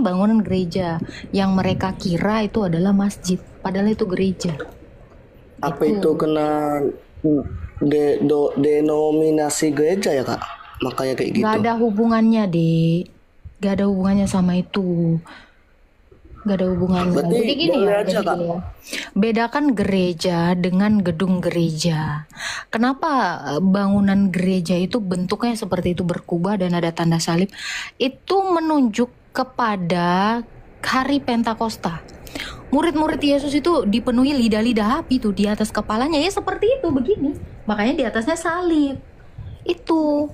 bangunan gereja yang mereka kira itu adalah masjid, padahal itu gereja. Apa itu Itu kena denominasi gereja ya kak? Makanya kayak nggak gitu. ada hubungannya, Dek. Nggak ada hubungannya sama itu. Nggak ada hubungannya. Berarti Jadi gini boleh ya, aja jadi kak. gini ya. Bedakan gereja dengan gedung gereja. Kenapa bangunan gereja itu bentuknya seperti itu berkubah dan ada tanda salib? Itu menunjuk kepada hari Pentakosta. Murid-murid Yesus itu dipenuhi lidah-lidah api tuh di atas kepalanya ya seperti itu begini. Makanya di atasnya salib. Itu.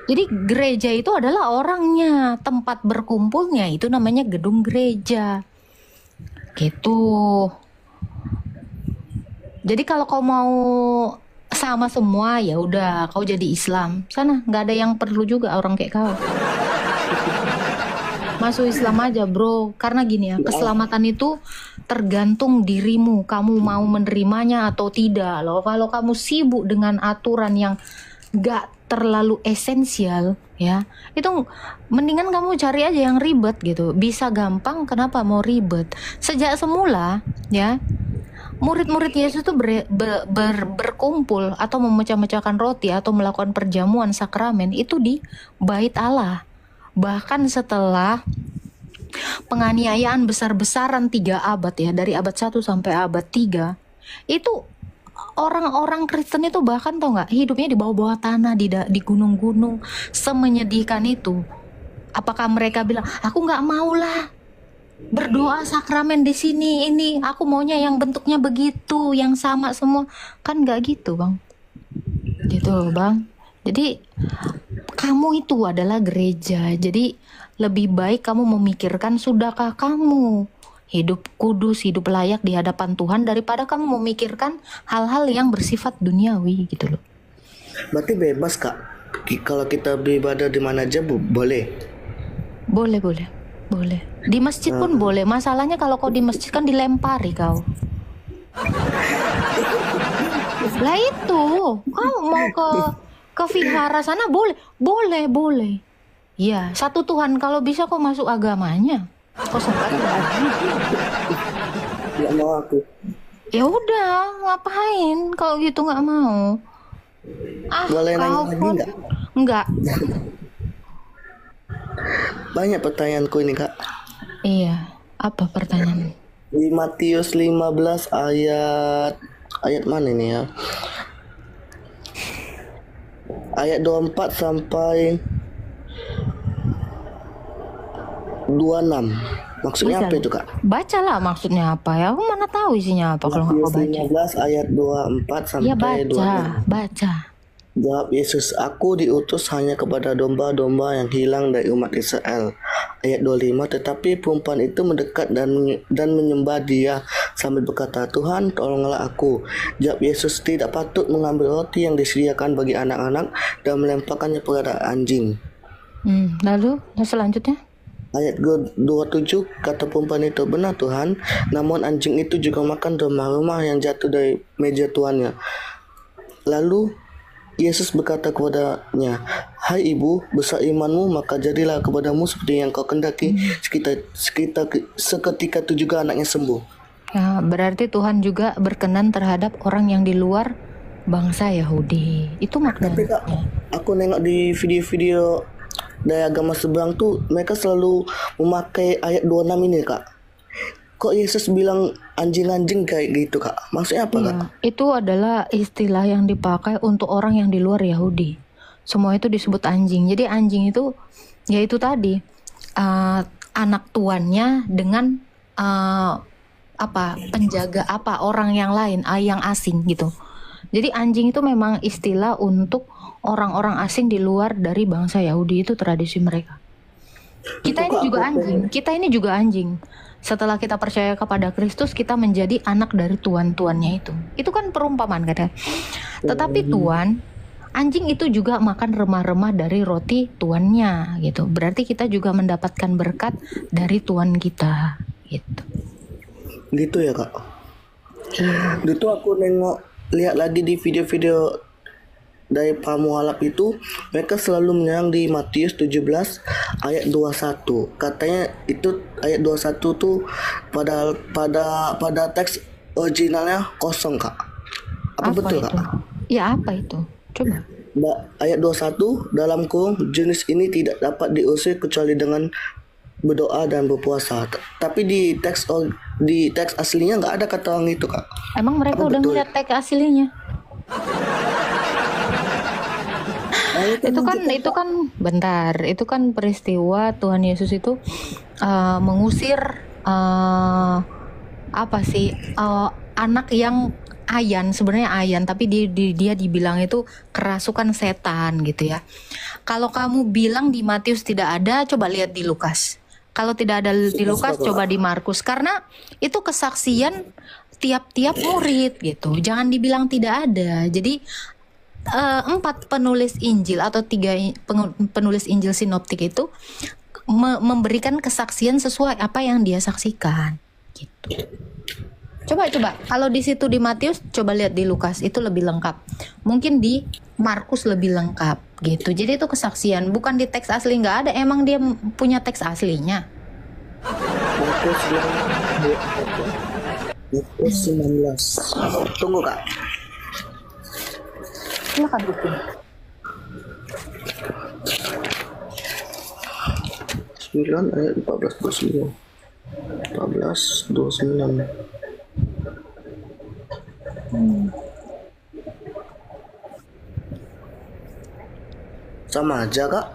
Jadi gereja itu adalah orangnya, tempat berkumpulnya itu namanya gedung gereja. Gitu. Jadi kalau kau mau sama semua ya udah kau jadi Islam. Sana nggak ada yang perlu juga orang kayak kau. Masuk Islam aja, bro. Karena gini ya, Maaf, keselamatan itu tergantung dirimu. Kamu mau menerimanya atau tidak. Loh, kalau kamu sibuk dengan aturan yang gak terlalu esensial, ya, itu mendingan kamu cari aja yang ribet gitu. Bisa gampang, kenapa mau ribet? Sejak semula, ya, murid-murid Yesus itu berkumpul atau memecah-mecahkan roti atau melakukan perjamuan sakramen itu di bait Allah. Bahkan setelah penganiayaan besar-besaran 3 abad ya, dari abad 1 sampai abad 3, itu orang-orang Kristen itu bahkan tau nggak hidupnya di bawah-bawah tanah, di gunung-gunung, semenyedihkan itu. Apakah mereka bilang, aku nggak mau lah berdoa sakramen di sini, ini aku maunya yang bentuknya begitu, yang sama semua? Kan nggak gitu, Bang. Gitu, Bang. Jadi kamu itu adalah gereja. Jadi lebih baik kamu memikirkan sudahkah kamu hidup kudus, hidup layak di hadapan Tuhan daripada kamu memikirkan hal-hal yang bersifat duniawi gitu loh. berarti bebas kak. Kalau kita beribadah di mana aja boleh. Boleh, boleh. Boleh. Di masjid pun boleh. Masalahnya kalau kau di masjid kan dilempari kau. Lah itu, kau mau ke vihara sana boleh, boleh, boleh. Iya, satu Tuhan. Kalau bisa kau masuk agamanya. Kau sebarkan. Nggak mau aku. Ya udah, ngapain kalau gitu nggak mau? Ah, Boleh nanya kau lagi pun nggak? nggak. Banyak pertanyaanku ini kak. Iya, apa pertanyaan? Di Matius 15 ayat ayat mana ini ya? Ayat 24 sampai 26. Maksudnya Baca apa lah. itu kak? Bacalah maksudnya apa ya? Aku mana tahu isinya apa kalau nggak Matius kau baca. 15 ayat 24 Iya sampai baca, 26. baca. Jawab Yesus, aku diutus hanya kepada domba-domba yang hilang dari umat Israel. Ayat 25, tetapi perempuan itu mendekat dan menyembah dia sambil berkata, Tuhan tolonglah aku. Jawab Yesus, tidak patut mengambil roti yang disediakan bagi anak-anak dan melemparkannya kepada anjing. Lalu selanjutnya? Ayat 27, kata perempuan itu, benar Tuhan, namun anjing itu juga makan rumah-rumah yang jatuh dari meja tuannya. Lalu Yesus berkata kepadanya, hai ibu, besar imanmu, maka jadilah kepadamu seperti yang kau kendaki. Seketika itu juga anaknya sembuh. Ya, berarti Tuhan juga berkenan terhadap orang yang di luar bangsa Yahudi. Itu Tapi maknanya. kak, aku nengok di video-video dari agama seberang tuh, mereka selalu memakai ayat 26 ini kak. Kok Yesus bilang anjing-anjing kayak gitu kak? Maksudnya apa kak? Iya, itu adalah istilah yang dipakai untuk orang yang di luar Yahudi. Semua itu disebut anjing. Jadi anjing itu, ya itu tadi, eh, anak tuannya dengan penjaga orang yang lain, yang asing gitu. Jadi anjing itu memang istilah untuk orang-orang asing di luar dari bangsa Yahudi, itu tradisi mereka. Kita Itu ini kak juga aku anjing. Kita ini juga anjing. Setelah kita percaya kepada Kristus, kita menjadi anak dari tuan-tuannya itu. Itu kan perumpamaan kata. Tetapi tuan, anjing itu juga makan remah-remah dari roti tuannya gitu. Berarti kita juga mendapatkan berkat dari tuan kita gitu. gitu ya kak. Iya. Itu aku lihat lagi di video-video dari Pamualap itu mereka selalu menyerang di Matius 17 ayat 21. Katanya itu ayat 21 tuh pada teks originalnya kosong, Kak. Apa Apa betul, itu? Kak? Ya apa itu? Coba. Ayat 21 dalam kurung jenis ini tidak dapat diusir kecuali dengan berdoa dan berpuasa. Tapi di teks aslinya nggak ada kata orang itu, Kak. Emang mereka Apa udah betul? ngeliat teks aslinya? Itu kan bentar. Itu kan peristiwa Tuhan Yesus itu mengusir apa sih anak yang sebenarnya ayan, tapi dia dibilang itu kerasukan setan gitu ya. Kalau kamu bilang di Matius tidak ada, coba lihat di Lukas. Kalau tidak ada di Lukas, coba di Markus. Karena itu kesaksian tiap-tiap murid gitu. Jangan dibilang tidak ada. Jadi 4 penulis Injil atau 3 penulis Injil sinoptik itu memberikan kesaksian sesuai apa yang dia saksikan gitu. Coba kalau di situ di Matius, coba lihat di Lukas, itu lebih lengkap. Mungkin di Markus lebih lengkap gitu. Jadi itu kesaksian, bukan di teks asli. Nggak ada, emang dia punya teks aslinya. Markus 19. Tunggu, Kak. Silakan buku. 9 ayat 14-29. 14-29. Sama aja, Kak.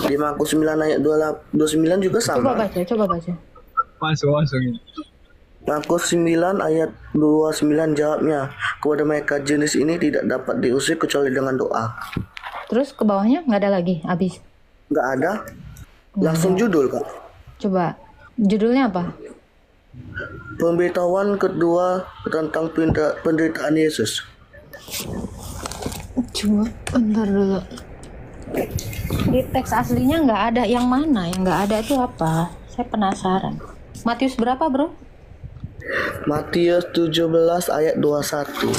Di Markus 9 ayat 29 juga sama. Coba baca. Masuk. Markus 9 ayat 29 jawabnya, kepada mereka jenis ini tidak dapat diusir kecuali dengan doa. Terus ke bawahnya nggak ada lagi, habis. Nggak ada. Langsung judul, Kak. Coba, judulnya apa? Pemberitahuan kedua tentang penderitaan Yesus. Coba, bentar dulu. Di teks aslinya nggak ada, yang mana? Yang nggak ada itu apa? Saya penasaran. Matius berapa, bro? Matius 17 ayat 21.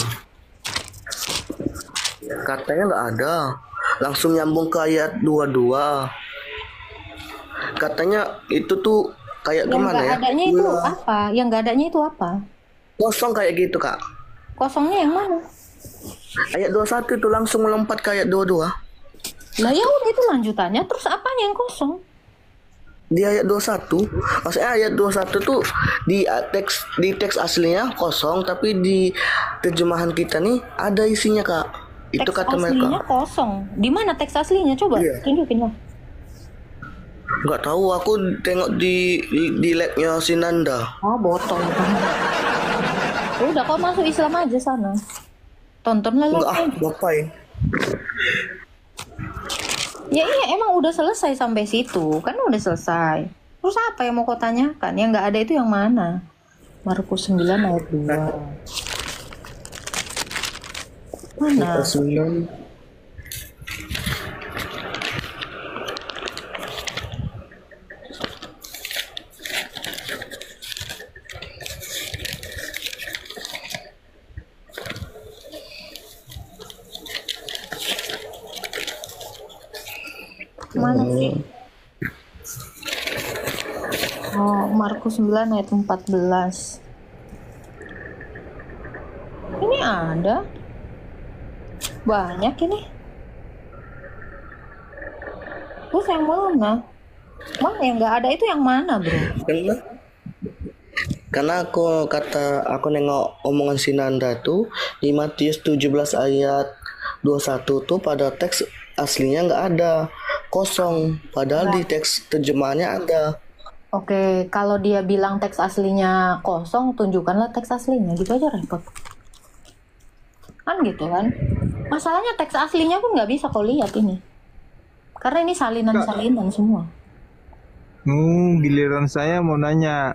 Katanya nggak ada. Langsung nyambung ke ayat 22. Katanya itu tuh kayak Yang gimana nggak ya? adanya itu apa? Yang nggak adanya itu apa? Kosong kayak gitu, Kak. Kosongnya yang mana? Ayat 21 itu langsung melompat ke ayat 22. Lah ya udah, itu lanjutannya. Terus apanya yang kosong? Di ayat 21, maksudnya ayat 21 tuh di teks aslinya kosong, tapi di terjemahan kita nih ada isinya, Kak. Itu Teks kata aslinya mereka. kosong. Di mana teks aslinya? Coba Iya. tunjukin lah. Nggak tahu, aku tengok di labnya Sinanda. Oh, botol. Udah, kau masuk Islam aja sana. Tontonlah Enggak, live-nya. ngapain? Ya iya, emang udah selesai sampai situ. Kan udah selesai. Terus apa yang mau kau tanyakan? Yang nggak ada itu yang mana? Markus 9 ayat 2. Mana? Markus 9. Mana sih? Oh, Markus 9 ayat 14. Ini ada. Banyak ini. Terus yang mana? Mana yang nggak ada itu yang mana, bro? Karena aku nengok omongan Sinanda tuh di Matius 17 ayat 21 tuh pada teks aslinya nggak ada, kosong, padahal di teks terjemahannya ada. Oke, kalau dia bilang teks aslinya kosong, tunjukkanlah teks aslinya. Gitu aja repot. Kan gitu kan? Masalahnya teks aslinya pun nggak bisa kau lihat ini. Karena ini salinan-salinan semua. Giliran saya mau nanya.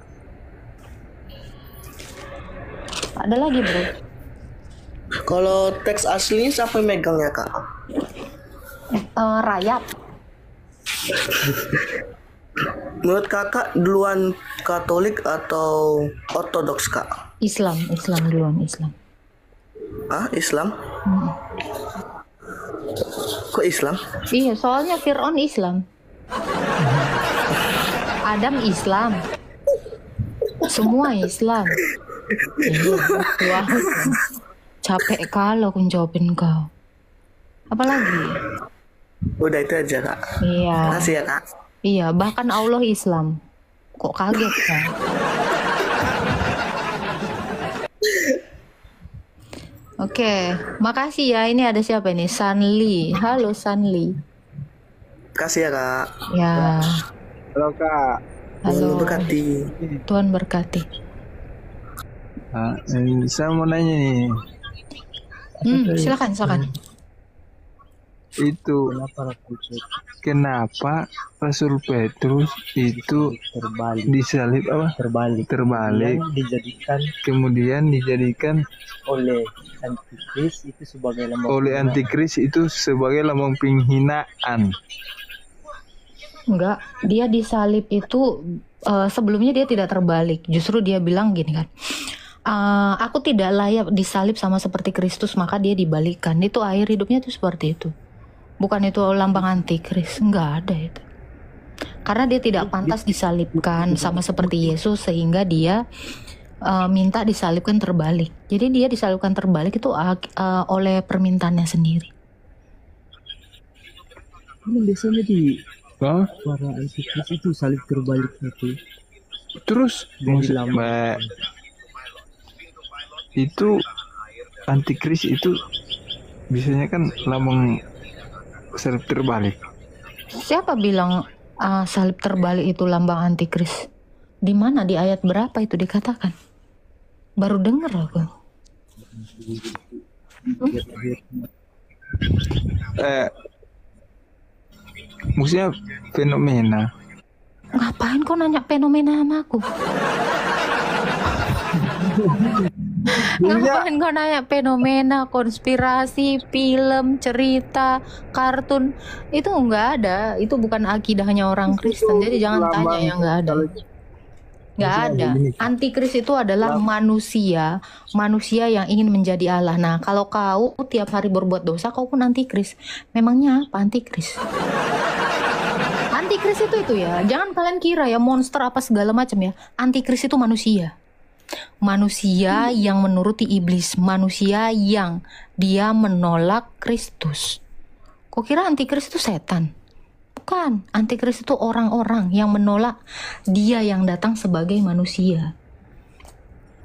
Ada lagi, bro. Kalau teks asli siapa yang megangnya, Kak? Rayap. Menurut Kakak duluan Katolik atau Ortodoks, Kak? Islam duluan, Islam. Ah, Islam? Kok Islam? Iya, soalnya Fir'aun Islam, Adam Islam, semua Islam. Iya, wah, capek kalau aku jawabin kau. Apalagi? Udah itu aja kak. Iya, Makasih ya kak. iya, bahkan Allah Islam. Kok kaget kan? Oke, makasih ya. Ini ada siapa ini? Sanli. Halo Sanli. Makasih ya kak. Ya, Halo kak. halo. Berkati. Tuhan berkati. Saya mau nanya nih, Silakan. itu kenapa Rasul Petrus itu disalib apa? Terbalik. Kemudian dijadikan oleh antikris itu sebagai lambang oleh antikris itu sebagai lambang penghinaan. Enggak, dia disalib itu sebelumnya dia tidak terbalik. Justru dia bilang gini kan. Aku tidak layak disalib sama seperti Kristus, maka dia dibalikan. Itu akhir hidupnya tuh seperti itu. Bukan itu lambang antikris, enggak ada itu. Karena dia tidak pantas disalibkan sama seperti Yesus, sehingga dia minta disalibkan terbalik. Jadi dia disalibkan terbalik itu oleh permintaannya sendiri. biasanya di Hah? para antikris itu salib terbalik itu. Terus maksudnya itu antikris itu biasanya kan lambang salib terbalik. Siapa bilang salib terbalik itu lambang antikris? Di mana, di ayat berapa itu dikatakan? Baru dengar aku. Maksudnya fenomena. Ngapain kau nanya fenomena sama aku? Ngapain kau nanya fenomena, konspirasi, film, cerita, kartun? Itu nggak ada. Itu bukan akidahnya orang Kristen. Jadi jangan tanya yang nggak ada. Nggak ada. Antikris itu adalah manusia yang ingin menjadi Allah. Nah, kalau kau tiap hari berbuat dosa, kau pun antikris. Memangnya apa antikris? Antikris itu ya. Jangan kalian kira ya monster apa segala macam ya. Antikris itu manusia. Manusia yang menuruti iblis, manusia yang dia menolak Kristus. Kok kira antikris itu setan? Bukan, antikris itu orang-orang yang menolak dia yang datang sebagai manusia.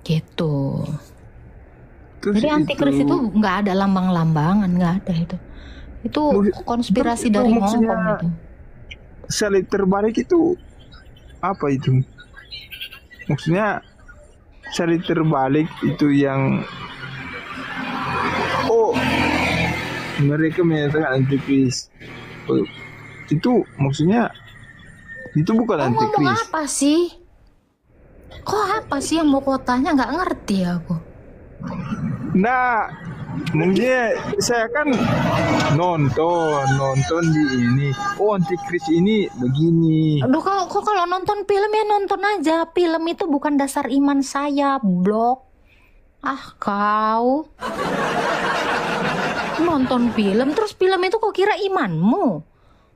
Gitu. Terus Jadi antikris itu nggak ada lambang-lambangan, nggak ada itu. Itu konspirasi dari maksudnya Hongkong itu. salib terbalik itu apa itu? Maksudnya salib terbalik itu yang mereka menyatakan antikris. Itu maksudnya itu bukan Kau ngomong antikris. apa sih? Kok apa sih yang mau kau tanya? Nggak ngerti aku. Nah, maksudnya saya kan nonton di ini. Oh, antikris ini begini. Aduh, kok kalau nonton film ya nonton aja. Film itu bukan dasar iman saya, blok. Ah, kau nonton film, terus film itu kok kira imanmu?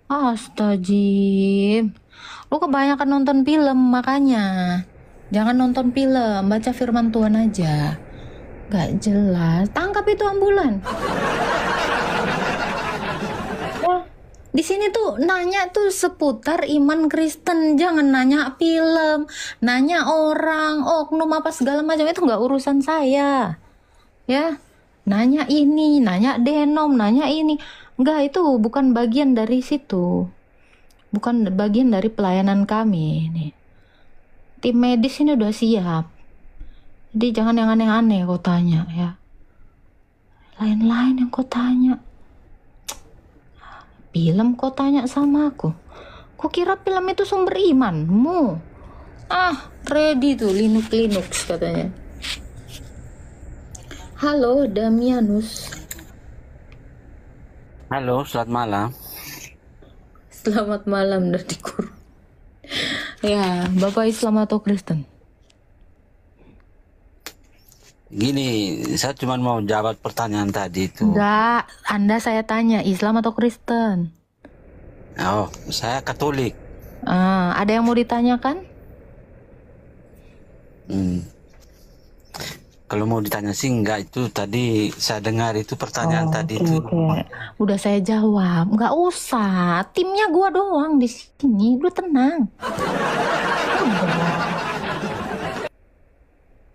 Astagfirullah. Lu kebanyakan nonton film, makanya jangan nonton film, baca firman Tuhan aja. Gak jelas. Tangkap itu ambulan. Wah, di sini tuh nanya tuh seputar iman Kristen, jangan nanya film, nanya orang, oknum apa segala macam, itu nggak urusan saya. Ya, nanya ini, nanya denom, nanya ini, nggak, itu bukan bagian dari situ, bukan bagian dari pelayanan kami. Nih, tim medis ini udah siap. Jadi jangan yang aneh-aneh kau tanya ya. Lain-lain yang kau tanya. Film kau tanya sama aku. Kau kira film itu sumber imanmu? Ah, ready tuh Linux katanya. Halo Damianus. Halo, selamat malam. Selamat malam dari Kur. Ya, Bapak Islam atau Kristen? Gini, saya cuma mau jawab pertanyaan tadi itu. Enggak, Anda saya tanya Islam atau Kristen? Oh, saya Katolik. Ada yang mau ditanyakan? Kalau mau ditanya sih enggak, itu tadi saya dengar itu pertanyaan tadi itu. Oke. Udah saya jawab. Nggak usah. Timnya gua doang di sini. Lu tenang.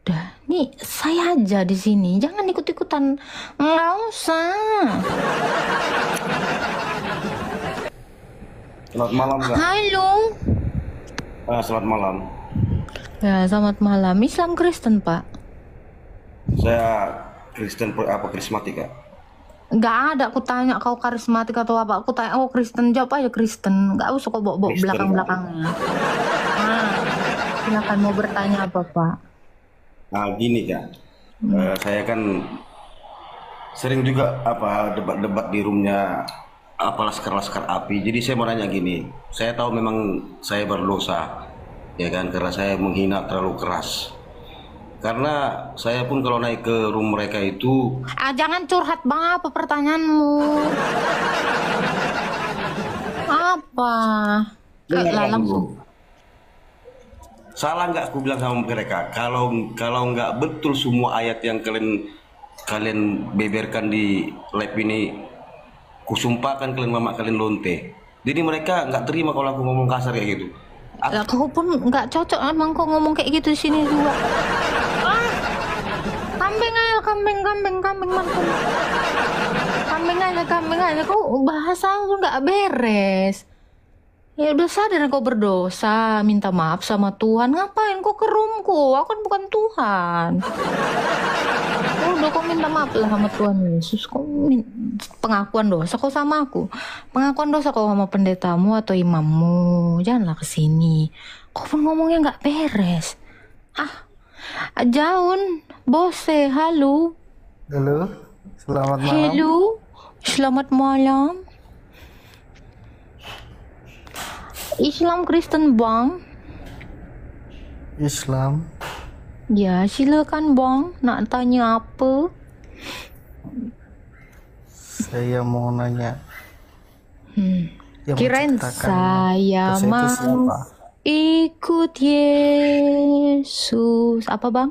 Udah. Nih saya aja di sini. Jangan ikut-ikutan. Nggak usah. Selamat malam, Kak. Halo. Selamat malam. Ya, selamat malam. Islam Kristen, Pak? Saya Kristen karismatik, Kak. Nggak ada. Aku tanya kau karismatik atau apa. Aku tanya, oh Kristen. Jawab aja Kristen. Nggak usah kau bawa-bawa Kristen, belakang-belakangnya. Silakan mau bertanya apa, Pak? Gini, Kak. Saya kan sering juga debat-debat di roomnya laskar-laskar api. Jadi saya mau nanya gini. Saya tahu memang saya berdosa, ya kan, karena saya menghina terlalu keras. Karena saya pun kalau naik ke room mereka itu, Jangan curhat bang, apa pertanyaanmu? Apa? Langsung. salah nggak aku bilang sama mereka? Kalau nggak betul semua ayat yang kalian beberkan di live ini, kusumpahkan kalian mama kalian lonte. Jadi mereka nggak terima kalau aku ngomong kasar kayak gitu. Kau pun nggak cocok emang kau ngomong kayak gitu di sini juga. Kambing aja, kambing mantul. Kambing aja. Kau bahasa lu nggak beres. Ya udah sadar kau berdosa, minta maaf sama Tuhan. Ngapain kau ke roomku? Aku kan bukan Tuhan. Udah kau minta maaf lah sama Tuhan Yesus. Kau pengakuan dosa kau sama aku. Pengakuan dosa kau sama pendetamu atau imammu. Janganlah kesini. Kau pun ngomongnya nggak beres. Jaun, bose, halo. Halo, selamat malam. Hello, selamat malam. Islam Kristen bang? Islam. Ya silakan bang. Nak tanya apa? Saya mau nanya. Yang Kirain menciptakan saya dosa itu mau siapa? ikut Yesus. Apa bang?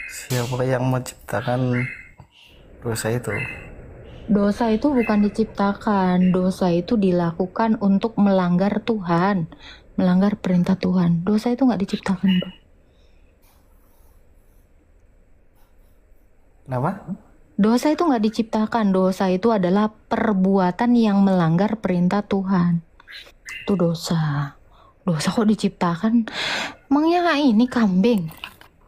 Siapa yang menciptakan dosa itu? Dosa itu bukan diciptakan. Dosa itu dilakukan untuk melanggar Tuhan, melanggar perintah Tuhan. Dosa itu nggak diciptakan bang. Kenapa? Dosa itu nggak diciptakan. Dosa itu adalah perbuatan yang melanggar perintah Tuhan. Itu dosa. Dosa kok diciptakan? Emangnya ini kambing?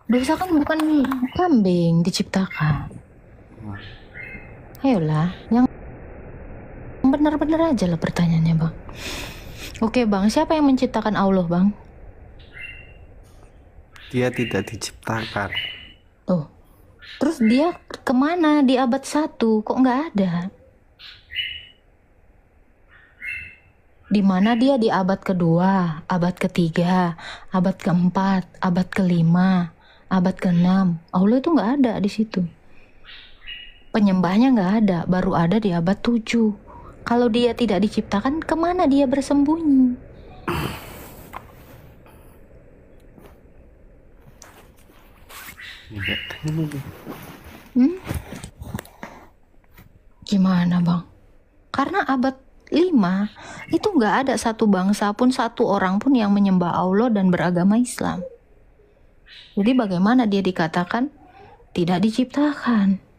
Dosa kan bukan kambing diciptakan. Ayolah, yang benar-benar aja lah pertanyaannya bang. Oke bang, siapa yang menciptakan Allah bang? Dia tidak diciptakan. Tuh. Terus dia kemana di abad 1? Kok nggak ada? Di mana dia di abad kedua, abad ketiga, abad keempat, abad kelima, abad keenam? Allah itu nggak ada di situ. Penyembahnya nggak ada, baru ada di abad 7. Kalau dia tidak diciptakan, kemana dia bersembunyi? Gimana bang? Karena abad 5 itu nggak ada satu bangsa pun, satu orang pun yang menyembah Allah dan beragama Islam. Jadi bagaimana dia dikatakan tidak diciptakan?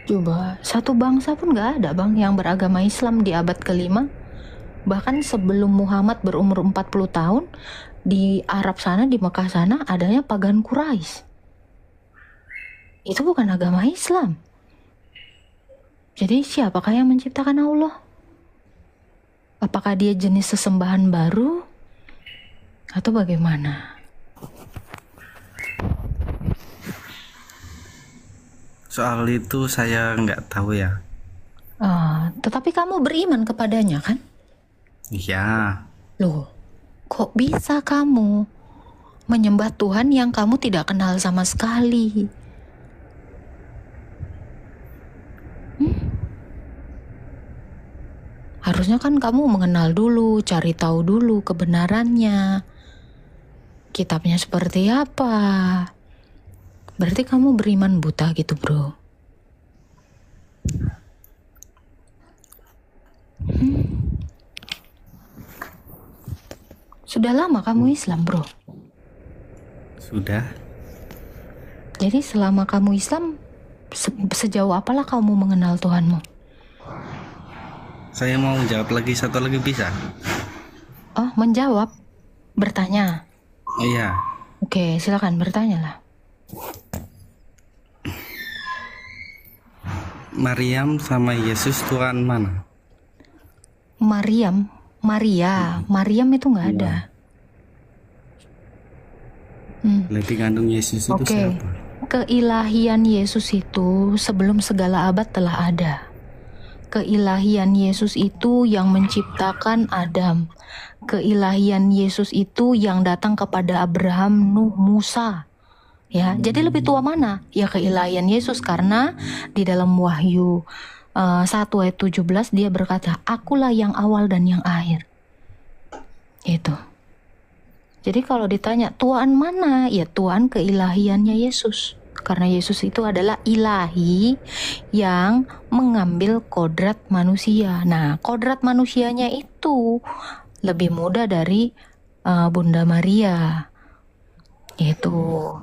Coba, satu bangsa pun nggak ada bang yang beragama Islam di abad ke-5. Bahkan sebelum Muhammad berumur 40 tahun, di Arab sana, di Mekah sana, adanya pagan Quraisy. Itu bukan agama Islam. Jadi siapakah yang menciptakan Allah? Apakah dia jenis sesembahan baru? Atau bagaimana? Soal itu saya nggak tahu ya. Tetapi kamu beriman kepadanya kan? Iya. Loh, Kok bisa kamu menyembah Tuhan yang kamu tidak kenal sama sekali? Harusnya kan kamu mengenal dulu, cari tahu dulu kebenarannya. Kitabnya seperti apa? Berarti kamu beriman buta gitu, bro. Sudah lama kamu Islam, bro? Sudah. Jadi selama kamu Islam, sejauh apalah kamu mengenal Tuhanmu? Saya mau jawab lagi satu lagi bisa? Oh, menjawab? Bertanya? Iya. Oke, silakan bertanyalah. Maryam sama Yesus Tuhan mana? Maryam itu nggak ada. Lebih kandung Yesus itu Oke, siapa? keilahian Yesus itu sebelum segala abad telah ada. Keilahian Yesus itu yang menciptakan Adam. Keilahian Yesus itu yang datang kepada Abraham, Nuh, Musa. Ya, jadi lebih tua mana? Ya keilahian Yesus, karena di dalam Wahyu 1 ayat 17 dia berkata, "Akulah yang awal dan yang akhir." Itu. Jadi kalau ditanya Tuhan mana? Ya Tuhan keilahiannya Yesus. Karena Yesus itu adalah ilahi yang mengambil kodrat manusia. Nah, kodrat manusianya itu lebih muda dari Bunda Maria. Itu.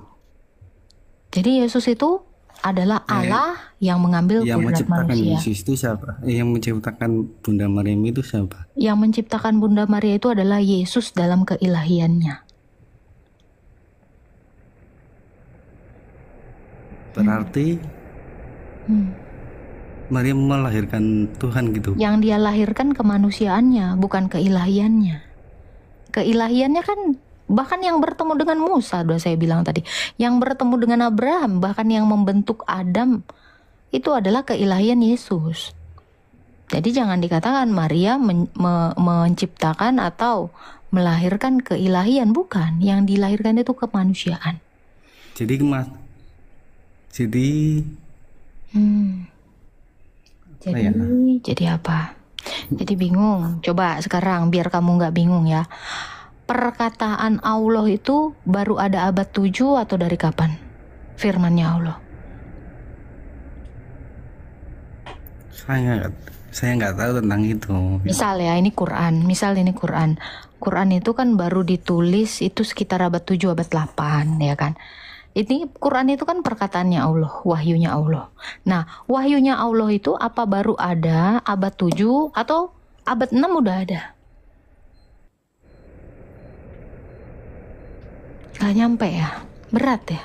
Jadi Yesus itu adalah Allah yang mengambil Yang kodrat menciptakan manusia. Yesus itu siapa? Yang menciptakan Bunda Maryam itu siapa? Yang menciptakan Bunda Maria itu adalah Yesus dalam keilahiannya. Berarti Maryam melahirkan Tuhan gitu. Yang dia lahirkan kemanusiaannya, bukan keilahiannya. Keilahiannya kan bahkan yang bertemu dengan Musa, udah saya bilang tadi, yang bertemu dengan Abraham, bahkan yang membentuk Adam, itu adalah keilahian Yesus. Jadi jangan dikatakan Maria menciptakan atau melahirkan keilahian, bukan. Yang dilahirkan itu kemanusiaan. Jadi Jadi apa? Jadi bingung. Coba sekarang biar kamu nggak bingung ya. Perkataan Allah itu baru ada abad 7 atau dari kapan? Firman-Nya Allah. Saya nggak tahu tentang itu. Misal ya, ini Quran. Misal ini Quran. Quran itu kan baru ditulis itu sekitar abad 7, abad 8, ya kan? Ini Quran itu kan perkataannya Allah, wahyunya Allah. Nah, wahyunya Allah itu apa baru ada abad 7 atau abad 6 udah ada? Gak nyampe ya? Berat ya?